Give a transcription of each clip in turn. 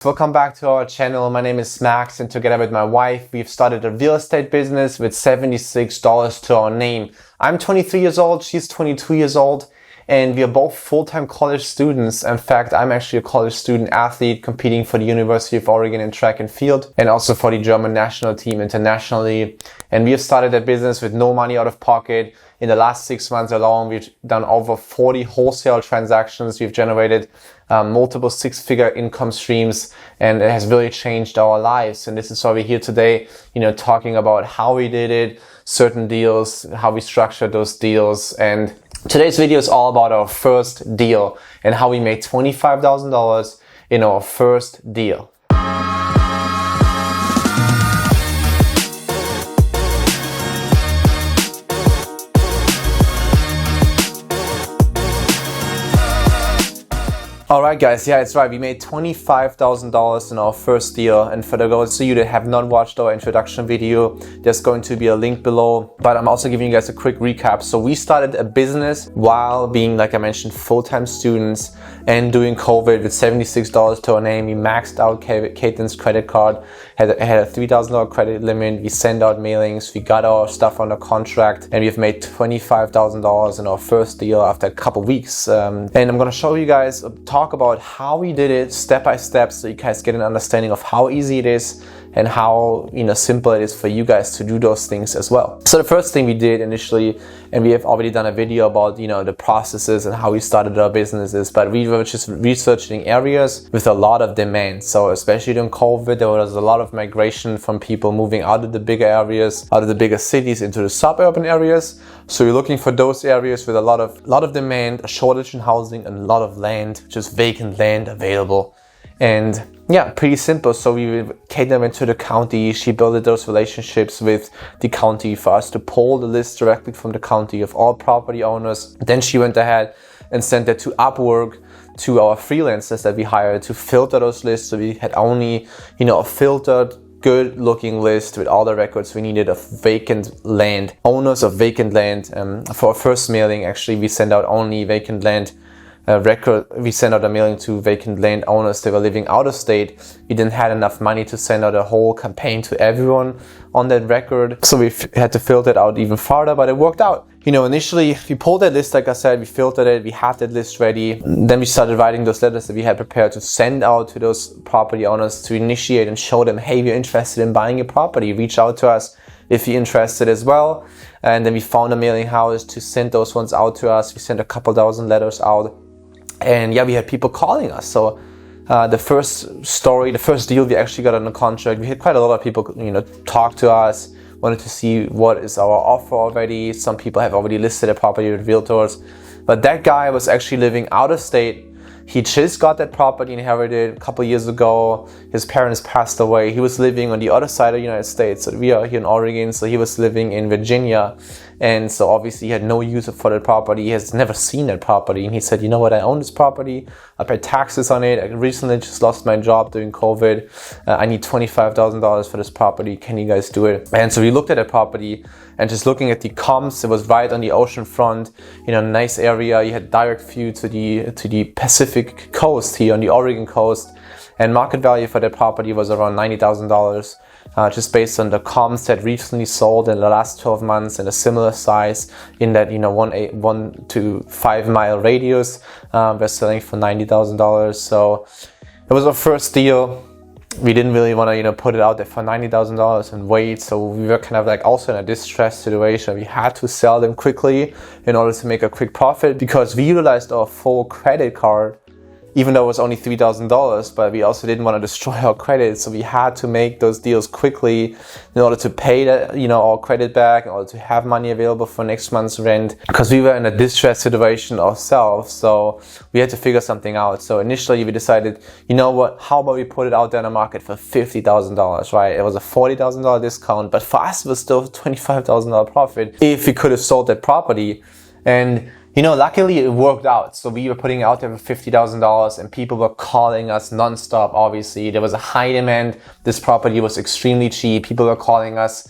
Welcome back to our channel. My name is Max, and together with my wife, we've started a real estate business with $76 to our name. I'm 23 years old, she's 22 years old, and we are both full-time college students. In fact, I'm actually a college student athlete competing for the University of Oregon in track and field, and also for the German national team internationally. And we have started a business with no money out of pocket. In the last 6 months alone, we've done over 40 wholesale transactions. We've generated multiple six-figure income streams, and it has really changed our lives. And this is why we're here today, talking about how we did it, certain deals, how we structured those deals. And today's video is all about our first deal and how we made $25,000 in our first deal. Alright guys, yeah, it's right. We made $25,000 in our first deal, and for those of you that have not watched our introduction video, there's going to be a link below, but I'm also giving you guys a quick recap. So we started a business while being, like I mentioned, full-time students and doing COVID with $76 to our name. We maxed out Kaitlin's credit card, had a $3,000 credit limit. We sent out mailings, we got our stuff under contract, and we've made $25,000 in our first deal after a couple weeks. And I'm going to show you guys talk about how we did it step by step, so you guys get an understanding of how easy it is and how simple it is for you guys to do those things as well. So the first thing we did initially, and we have already done a video about the processes and how we started our businesses, but we were just researching areas with a lot of demand. So especially during COVID, there was a lot of migration from people moving out of the bigger areas, out of the bigger cities into the suburban areas. So we're looking for those areas with a lot of demand, a shortage in housing, and a lot of land, just vacant land available. And yeah, pretty simple. So Kaitlin went to the county. She built those relationships with the county for us to pull the list directly from the county of all property owners. Then she went ahead and sent that to Upwork, to our freelancers that we hired to filter those lists. So we had only, a filtered, good looking list with all the records we needed of vacant land, owners of vacant land. For our first mailing, actually, we sent out only vacant land record. We sent out a mailing to vacant land owners that were living out of state. We didn't have enough money to send out a whole campaign to everyone on that record, so we had to filter it out even farther, but it worked out. Initially we pulled that list, like I said, we filtered it, we had that list ready. Then we started writing those letters that we had prepared to send out to those property owners to initiate and show them, hey, we're interested in buying your property, reach out to us if you're interested as well. And then we found a mailing house to send those ones out to us. We sent a couple thousand letters out. And yeah, we had people calling us. So the first deal we actually got under contract, we had quite a lot of people, talk to us, wanted to see what is our offer already. Some people have already listed a property with realtors. But that guy was actually living out of state. He just got that property inherited a couple years ago. His parents passed away. He was living on the other side of the United States. So we are here in Oregon, so he was living in Virginia. And so obviously he had no use for that property. He has never seen that property. And he said, you know what, I own this property. I pay taxes on it. I recently just lost my job during COVID. I need $25,000 for this property. Can you guys do it? And so we looked at that property, and just looking at the comps, it was right on the ocean front, nice area. You had direct view to the Pacific coast here on the Oregon coast. And market value for that property was around $90,000. Just based on the comps that recently sold in the last 12 months and a similar size in that 1 to 5 mile radius, we're selling for $90,000. So it was our first deal. We didn't really want to put it out there for $90,000 and wait, so we were kind of like also in a distressed situation. We had to sell them quickly in order to make a quick profit, because we utilized our full credit card, even though it was only $3,000, but we also didn't want to destroy our credit, so we had to make those deals quickly in order to pay our credit back, in order to have money available for next month's rent, because we were in a distressed situation ourselves, so we had to figure something out. So initially we decided, how about we put it out there in the market for $50,000, right? It was a $40,000 discount, but for us it was still $25,000 profit if we could have sold that property. And luckily it worked out. So we were putting it out there for $50,000, and people were calling us nonstop. Obviously, there was a high demand. This property was extremely cheap. People were calling us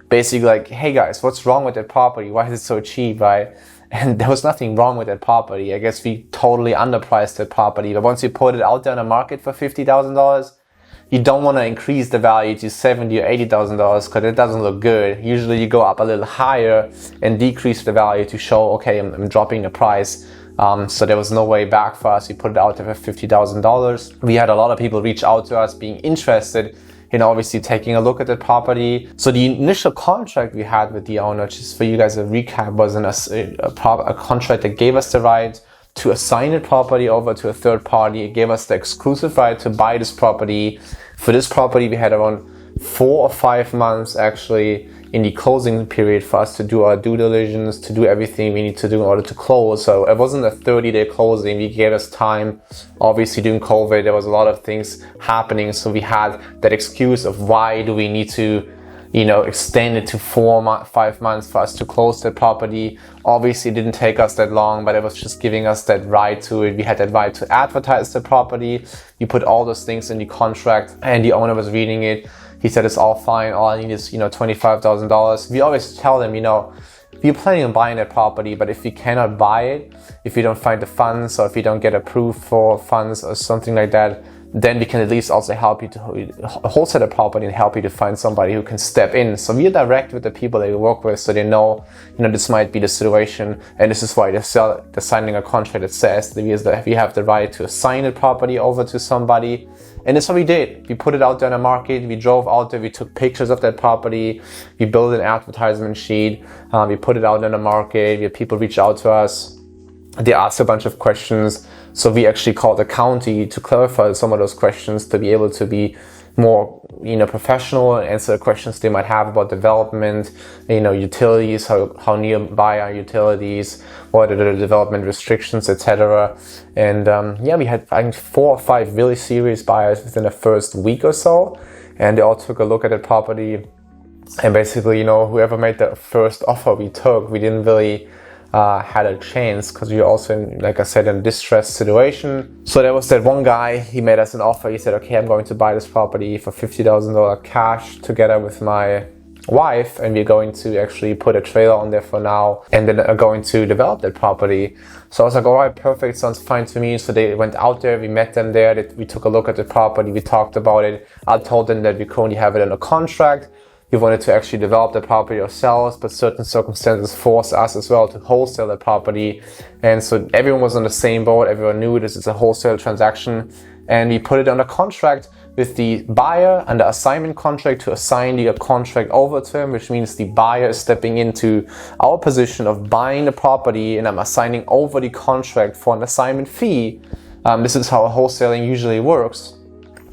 basically like, hey guys, what's wrong with that property? Why is it so cheap, right? And there was nothing wrong with that property. I guess we totally underpriced that property. But once we put it out there on the market for $50,000, you don't want to increase the value to $70,000 or $80,000 because it doesn't look good. Usually you go up a little higher and decrease the value to show, okay, I'm dropping the price. So there was no way back for us. We put it out there for $50,000. We had a lot of people reach out to us being interested in obviously taking a look at the property. So the initial contract we had with the owner, just for you guys a recap, was a contract that gave us the right to assign the property over to a third party. It gave us the exclusive right to buy this property. For this property, we had around 4 or 5 months actually in the closing period for us to do our due diligence, to do everything we need to do in order to close. So it wasn't a 30-day closing. We gave us time. Obviously during COVID, there was a lot of things happening. So we had that excuse of why do we need to, extend it to 5 months for us to close the property. Obviously it didn't take us that long, but it was just giving us that right to it. We had that right to advertise the property. We put all those things in the contract and the owner was reading it. He said it's all fine. All I need is, $25,000. We always tell them, we're planning on buying that property, but if we cannot buy it, if we don't find the funds or if we don't get approved for funds or something like that, then we can at least also help you to wholesale the property and help you to find somebody who can step in. So we are direct with the people that we work with, so they know, this might be the situation, and this is why they're signing a contract that says that we have the right to assign the property over to somebody. And that's what we did. We put it out there on the market. We drove out there. We took pictures of that property. We built an advertisement sheet. We put it out on the market. We had people reach out to us. They asked a bunch of questions. So we actually called the county to clarify some of those questions to be able to be more, professional and answer the questions they might have about development, utilities, how nearby are utilities, what are the development restrictions, etc. And we had, I think, 4 or 5 really serious buyers within the first week or so, and they all took a look at the property. And basically, whoever made the first offer we took, we didn't really had a chance because we were also in, like I said, in a distressed situation. So there was that one guy, he made us an offer. He said, okay, I'm going to buy this property for $50,000 cash together with my wife, and we're going to actually put a trailer on there for now, and then are going to develop that property. So I was like, all right, perfect, sounds fine to me. So they went out there, we met them there, we took a look at the property, we talked about it. I told them that we currently have it in a contract. We wanted to actually develop the property ourselves, but certain circumstances forced us as well to wholesale the property. And so everyone was on the same boat. Everyone knew this is a wholesale transaction. And we put it on a contract with the buyer under assignment contract to assign the contract over to him, which means the buyer is stepping into our position of buying the property, and I'm assigning over the contract for an assignment fee. This is how wholesaling usually works.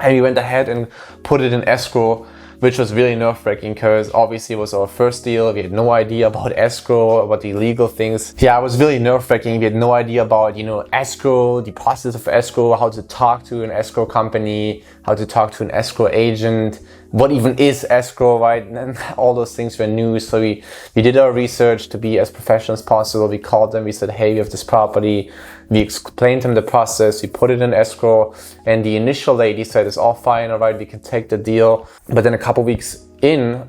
And we went ahead and put it in escrow, which was really nerve-wracking because obviously it was our first deal. We had no idea about escrow, about the legal things. Yeah, it was really nerve-wracking. We had no idea about, escrow, the process of escrow, how to talk to an escrow company, how to talk to an escrow agent, what even is escrow, right? And all those things were new. So we did our research to be as professional as possible. We called them, we said, hey, we have this property. We explained to them the process, we put it in escrow, and the initial lady said, it's all fine, all right, we can take the deal. But then a couple days in,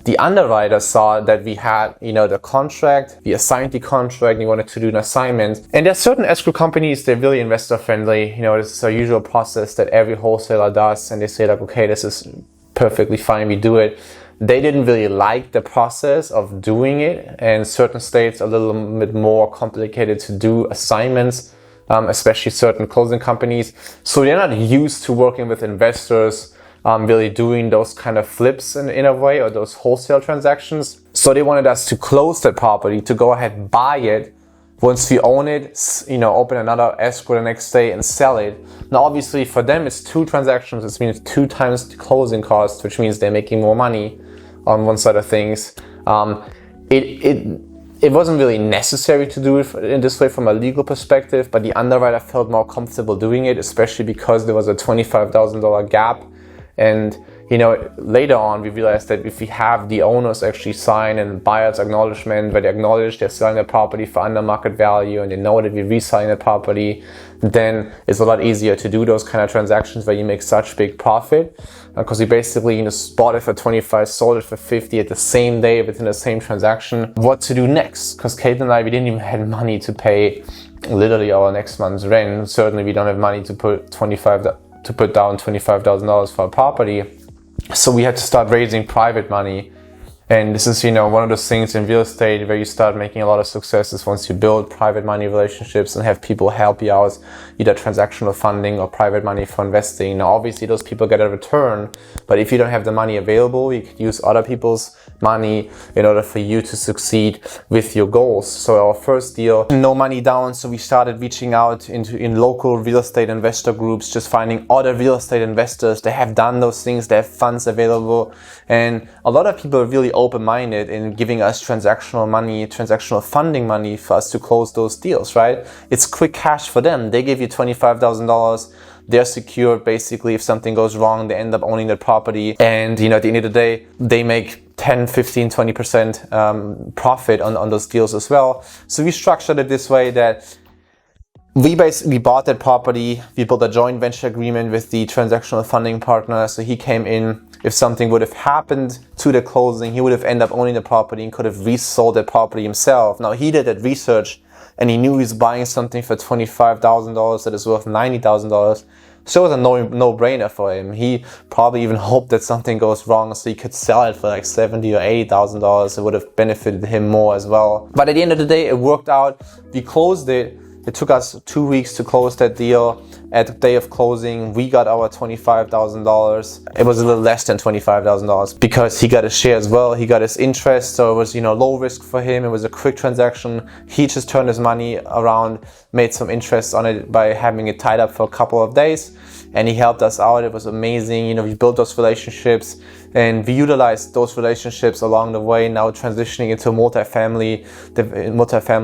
the underwriter saw that we had, the contract, we assigned the contract, we wanted to do an assignment. And there are certain escrow companies, they're really investor friendly. This is a usual process that every wholesaler does, and they say like, okay, this is perfectly fine, we do it. They didn't really like the process of doing it, and certain states are a little bit more complicated to do assignments, especially certain closing companies. So they're not used to working with investors, really doing those kind of flips in a way, or those wholesale transactions. So they wanted us to close the property, to go ahead and buy it. Once we own it, open another escrow the next day and sell it. Now, obviously for them, it's 2 transactions. It means 2 times the closing cost, which means they're making more money on one side of things. It wasn't really necessary to do it in this way from a legal perspective, but the underwriter felt more comfortable doing it, especially because there was a $25,000 gap. And later on we realized that if we have the owners actually sign and buyer's acknowledgement where they acknowledge they're selling the property for under market value, and they know that we reselling the property, then it's a lot easier to do those kind of transactions where you make such big profit. Because we basically bought it for 25, sold it for 50 at the same day within the same transaction. What to do next? Because Kaitlin and I, we didn't even have money to pay literally our next month's rent. Certainly we don't have money to put to put down $25,000 for a property. So we had to start raising private money. And this is, one of those things in real estate where you start making a lot of successes once you build private money relationships and have people help you out, either transactional funding or private money for investing. Now, obviously, those people get a return, but if you don't have the money available, you could use other people's money in order for you to succeed with your goals. So our first deal, no money down, so we started reaching out in local real estate investor groups, just finding other real estate investors that have done those things, they have funds available. And a lot of people are really open-minded in giving us transactional money, transactional funding money for us to close those deals, right? It's quick cash for them. They give you $25,000. They're secured. Basically, if something goes wrong, they end up owning the property. And, at the end of the day, they make 10, 15, 20% profit on those deals as well. So we structured it this way that we basically bought that property. We built a joint venture agreement with the transactional funding partner. So he came in. If something would have happened to the closing, he would have ended up owning the property and could have resold that property himself. Now, he did that research and he knew he was buying something for $25,000 that is worth $90,000. So it was a no-brainer for him. He probably even hoped that something goes wrong so he could sell it for like $70,000 or $80,000. It would have benefited him more as well. But at the end of the day, it worked out. We closed it. It took us 2 weeks to close that deal. At the day of closing, we got our $25,000. It was a little less than $25,000 because he got his share as well. He got his interest, so it was, low risk for him. It was a quick transaction. He just turned his money around, made some interest on it by having it tied up for a couple of days. And he helped us out. It was amazing. We built those relationships and we utilized those relationships along the way. Now transitioning into multifamily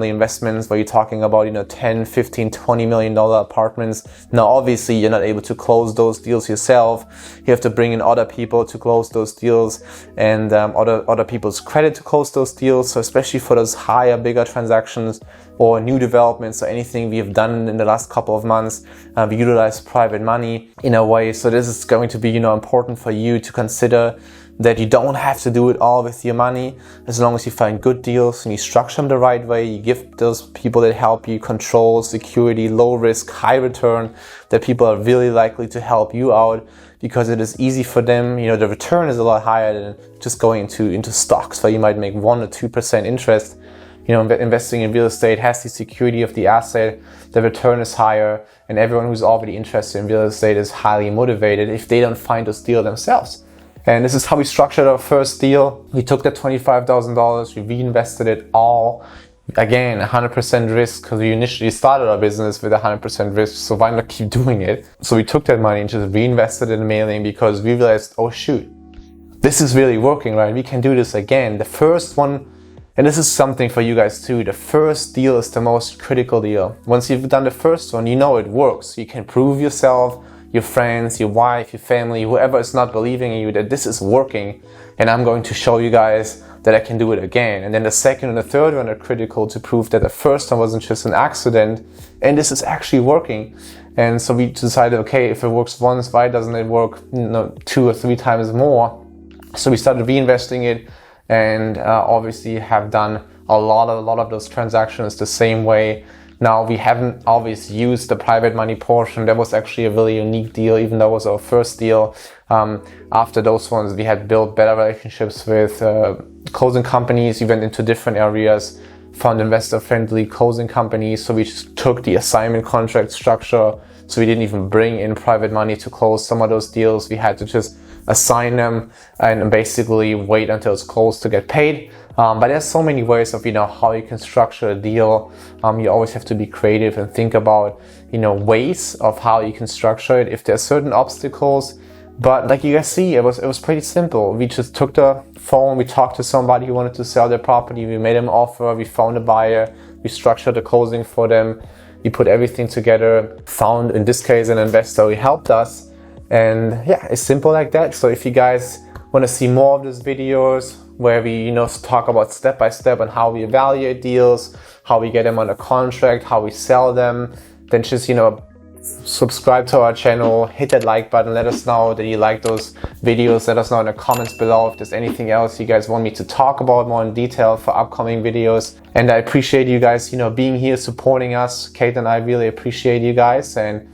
investments where you're talking about, 10, 15, $20 million apartments. Now, obviously, you're not able to close those deals yourself. You have to bring in other people to close those deals and other people's credit to close those deals. So especially for those higher, bigger transactions or new developments or anything we have done in the last couple of months, we utilize private money in a way. So this is going to be, important for you to consider that you don't have to do it all with your money. As long as you find good deals and you structure them the right way, you give those people that help you control, security, low risk, high return, that people are really likely to help you out because it is easy for them. The return is a lot higher than just going into stocks where you might make 1 or 2% interest. Investing in real estate has the security of the asset, the return is higher, and everyone who's already interested in real estate is highly motivated if they don't find those deals themselves. And this is how we structured our first deal. We took that $25,000, we reinvested it all. Again, 100% risk because we initially started our business with 100% risk, so why not keep doing it? So we took that money and just reinvested it in mailing because we realized, oh shoot, this is really working, right? We can do this again. The first one, and this is something for you guys too, the first deal is the most critical deal. Once you've done the first one, it works. You can prove yourself, your friends, your wife, your family, whoever is not believing in you that this is working and I'm going to show you guys that I can do it again. And then the second and the third one are critical to prove that the first one wasn't just an accident and this is actually working. And so we decided, okay, if it works once, why doesn't it work 2 or 3 times more? So we started reinvesting it and obviously have done a lot of those transactions the same way. Now, we haven't always used the private money portion. That was actually a really unique deal, even though it was our first deal. After those ones, we had built better relationships with closing companies. We went into different areas, found investor-friendly closing companies. So we just took the assignment contract structure. So we didn't even bring in private money to close some of those deals. We had to just assign them and basically wait until it's closed to get paid. But there's so many ways of, how you can structure a deal. You always have to be creative and think about, ways of how you can structure it if there's certain obstacles. But like you guys see, it was pretty simple. We just took the phone, we talked to somebody who wanted to sell their property, we made them an offer, we found a buyer, we structured the closing for them, we put everything together, found, in this case, an investor who helped us. And yeah, it's simple like that. So if you guys want to see more of these videos where we, talk about step by step on how we evaluate deals, how we get them under contract, how we sell them, then just, subscribe to our channel, hit that like button, let us know that you like those videos, let us know in the comments below if there's anything else you guys want me to talk about more in detail for upcoming videos. And I appreciate you guys, being here, supporting us. Kate and I really appreciate you guys, and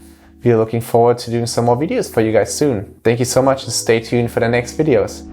we are looking forward to doing some more videos for you guys soon. Thank you so much and stay tuned for the next videos.